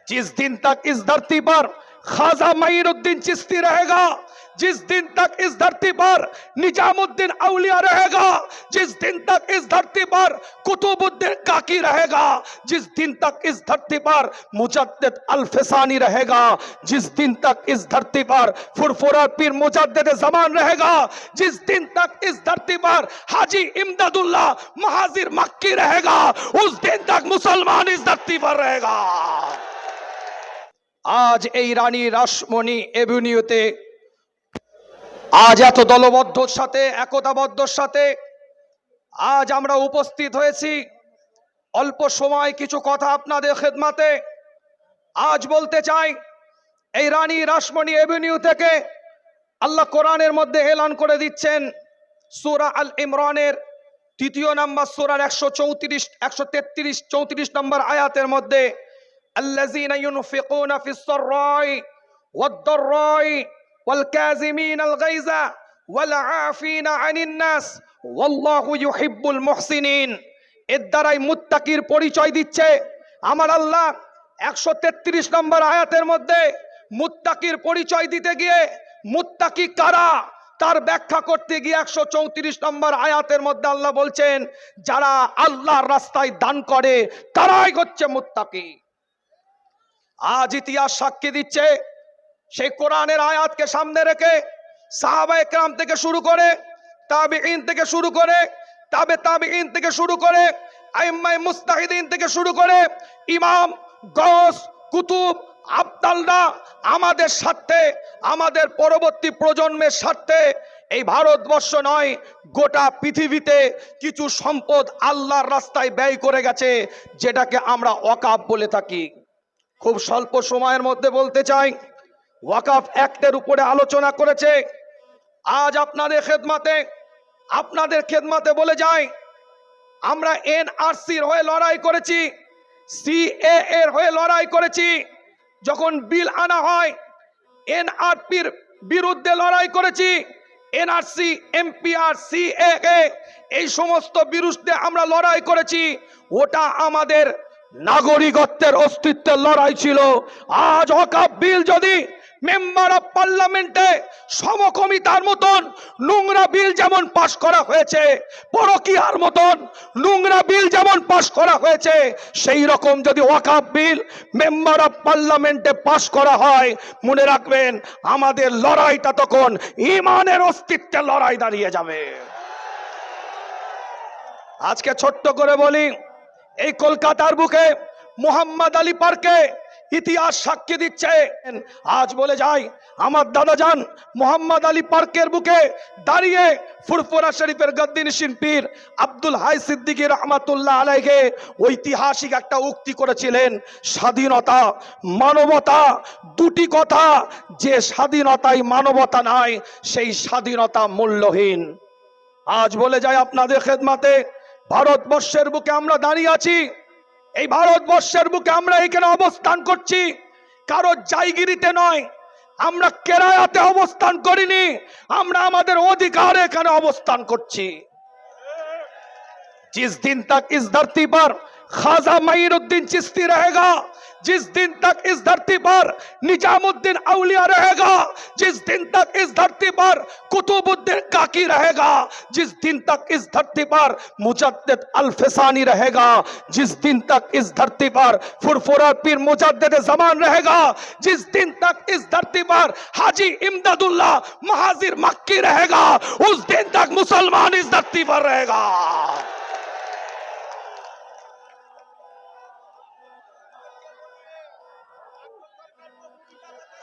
जिस दिन तक इस धरती पर ख्वाजा मईनुद्दीन चिश्ती रहेगा, जिस दिन तक इस धरती पर निजामुद्दीन औलिया रहेगा, जिस दिन तक इस धरती पर कुतुबुद्दीन काकी रहेगा, जिस दिन तक इस धरती पर मुजद्दिद अल-फिसानी रहेगा, जिस दिन तक इस धरती पर फुरफुरा पीर मुजद्दिद ज़मान रहेगा, जिस दिन तक इस धरती पर हाजी इमदादुल्लाह महाजिर मक्की रहेगा, उस दिन तक मुसलमान इस धरती पर रहेगा। आज এই রানী রাসমণি এভিনিউতে আজ এত দলবদ্ধর সাথে একতাবদ্ধর সাথে আজ আমরা উপস্থিত হয়েছি। অল্প সময় কিছু কথা আপনাদের খেদমতে আজ বলতে চাই। এই রানী রাসমণি এভিনিউ থেকে আল্লাহ কোরআনের মধ্যে এলান করে দিচ্ছেন, সূরা আল ইমরানের 3 নম্বর সূরার 134 133 34 নম্বর আয়াতের মধ্যে আল্লাযীনা ইউনফিকুনা ফিস সাররাই ওয়াদ দাররাই ওয়াল কাযিমিনাল গায়যা ওয়াল আফিনা আনিন নাস ওয়াল্লাহু ইউহিব্বুল মুহসিনিন। এর দ্বারাই মুত্তাকির পরিচয় দিচ্ছে আমার আল্লাহ। 133 নম্বর আয়াতের মধ্যে মুত্তাকির পরিচয় দিতে গিয়ে মুত্তাকি কারা তার ব্যাখ্যা করতে গিয়ে 134 নম্বর আয়াতের মধ্যে আল্লাহ বলছেন, যারা আল্লাহর রাস্তায় দান করে তারাই হচ্ছে মুত্তাকি। আজ ইতিহাস সাক্ষী দিচ্ছে, সেই কোরআনের আয়াতকে সামনে রেখে সাহাবায়ে কেরাম থেকে শুরু করে তাবিঈন থেকে শুরু করে তাবে তাবিঈন থেকে শুরু করে আইম্মায়ে মুজতাহিদিন থেকে শুরু করে ইমাম গৌস কুতুব আবদালরা আমাদের স্বার্থে, আমাদের পরবর্তী প্রজন্মের স্বার্থে এই ভারতবর্ষ নয় গোটা পৃথিবীতে কিছু সম্পদ আল্লাহর রাস্তায় ব্যয় করে গেছে, যেটাকে আমরা ওয়াকাফ বলে থাকি। খুব স্বল্প সময়ের মধ্যে বলতে চাই, ওয়াকাফ অ্যাক্টের উপরে আলোচনা করেছে। আজ আপনাদের খেদমতে বলে যাই, আমরা এনআরসির হয়ে লড়াই করেছি, সিএএ এর হয়ে লড়াই করেছি। যখন বিল আনা হয় এনআরপির বিরুদ্ধে লড়াই করেছি, এনআরসি এমপিআর সিএএ এই সমস্ত বিরুদ্ধে আমরা লড়াই করেছি। ওটা আমাদের নাগরিকত্বের অস্তিত্বের লড়াই ছিল। আজ ওয়াকফ বিল যদি মেম্বার অফ পার্লামেন্টে সমকমিতার মতন নোংরা বিল যেমন পাশ করা হয়েছে, পরকীয়ার মতন নোংরা বিল যেমন পাশ করা হয়েছে, সেই রকম যদি ওয়াকফ বিল মেম্বার অফ পার্লামেন্টে পাশ করা হয়, মনে রাখবেন আমাদের লড়াইটা তখন ঈমানের অস্তিত্বের লড়াই দাঁড়িয়ে যাবে। আজকে ছোট্ট করে বলি, এই কলকাতার বুকে মোহাম্মদ আলী পার্কে ইতিহাস সাক্ষী দিচ্ছে। আজ বলে যাই, আমার দাদাজান মোহাম্মদ আলী পার্কের বুকে দাঁড়িয়ে ফুরফুরা শরীফের গদ্দিনশীন পীর আব্দুল হাই সিদ্দিকী রহমাতুল্লাহ আলাইহি ঐতিহাসিক একটা উক্তি করেছিলেন, স্বাধীনতা মানবতা দুটি কথা, যে স্বাধীনতায় মানবতা নাই সেই স্বাধীনতা মূল্যহীন। আজ বলে যাই আপনাদের খেদমতে, ভারতবর্ষের বুকে আমরা দাঁড়িয়ে আছি। এই ভারতবর্ষের বুকে আমরা এখানে অবস্থান করছি কারো জায়গিরিতে নয়, আমরা কেরায়াতে অবস্থান করিনি, আমরা আমাদের অধিকারে এখানে অবস্থান করছি। जिस दिन तक इस धरती पर ख्वाजा मईनुद्दीन चिश्ती रहेगा, जिस दिन तक इस धरती पर निजामुद्दीन औलिया रहेगा, जिस दिन तक इस धरती पर कुतुबुद्दीन काकी रहेगा, जिस दिन तक इस धरती पर मुजद्दिद अल-फिसानी रहेगा, जिस दिन तक इस धरती पर फुरफुरा पीर मुजद्दिद ज़मान रहेगा, जिस दिन तक इस धरती पर हाजी इमदादुल्लाह महाजिर मक्की रहेगा, उस दिन तक मुसलमान इस धरती पर रहेगा।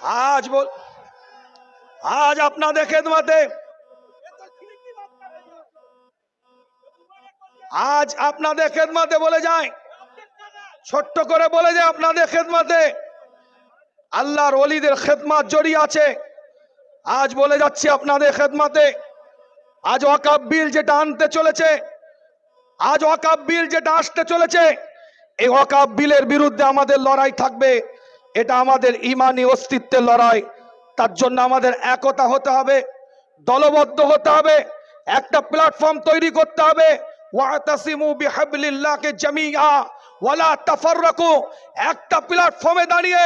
आज আপনাদের খেদমতে বলে যায়, ছোট্ট করে বলে যায় আপনাদের খেদমতে, আল্লাহর ওলিদের খেদমত জড়িয়ে আছে। আজ বলে যাচ্ছি আপনাদের খেদমতে, আজ ওয়াকফ বিল যেটা আনতে চলেছে, আজ ওয়াকফ বিল যেটা আসতে চলেছে, এই ওয়াকফ বিলের বিরুদ্ধে আমাদের লড়াই থাকবে। এটা আমাদের ঈমানি অস্তিত্বের লড়াই। তার জন্য আমাদের একতা হতে হবে, দলবদ্ধ হতে হবে, একটা প্ল্যাটফর্ম তৈরি করতে হবে। ওয়াতাসিমু বিহাবলিল্লাহি জামিআ ওয়ালা তাফাররাকু, একটা প্ল্যাটফর্মে দাঁড়িয়ে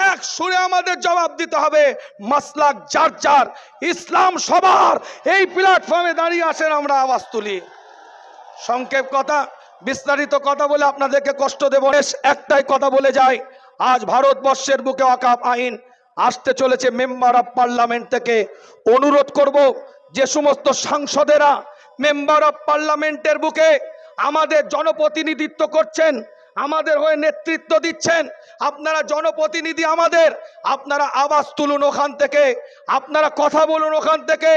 এক সুরে আমাদের জবাব দিতে হবে। মাসলাক যার যার, ইসলাম সবার, এই প্ল্যাটফর্মে দাঁড়িয়ে আসেন, আমরা আওয়াজ তুলি। সংক্ষেপ কথা, বিস্তারিত কথা বলে আপনাদেরকে কষ্ট দেব। একটাই কথা বলে যায়, আজ ভারতবর্ষের বুকে ওয়াকফ আইন আসতে চলেছে। মেম্বার অফ পার্লামেন্ট থেকে অনুরোধ করব, যে সমস্ত সাংসদেরা মেম্বার অফ পার্লামেন্টের বুকে আমাদের জনপ্রতিনিধিত্ব করছেন, আমাদের হয়ে নেতৃত্ব দিচ্ছেন, আপনারা জনপ্রতিনিধি আমাদের, আপনারা আওয়াজ তুলুন ওখান থেকে, আপনারা কথা বলুন ওখান থেকে,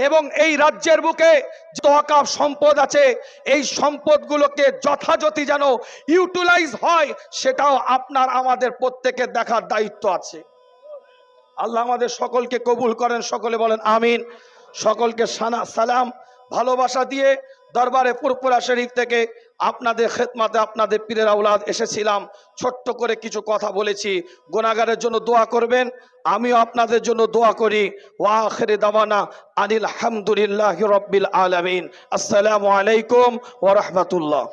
এবং এই রাজ্যের বুকে যত ওয়াকফ সম্পদ আছে, এই সম্পদগুলোকে যথাযথ যেন ইউটিলাইজ হয়, সেটাও আপনার আমাদের প্রত্যেকের দেখার দায়িত্ব আছে। আল্লাহ আমাদের সকলকে কবুল করেন, সকলে বলেন আমিন। সকলকে সালাম ভালোবাসা দিয়ে দরবারে ফুরফুরা শরীফ থেকে আপনাদের খেদমতে আপনাদের পীরের আওলাদ এসেছিলাম। ছোট্ট করে কিছু কথা বলেছি, গুনাহগারের জন্য দোয়া করবেন, আমিও আপনাদের জন্য দোয়া করি। ওয়া আখিরি দাওয়ানা আনিল হামদুলিল্লাহি রাব্বিল আলামিন। আসসালামু আলাইকুম ওয়া রাহমাতুল্লাহ।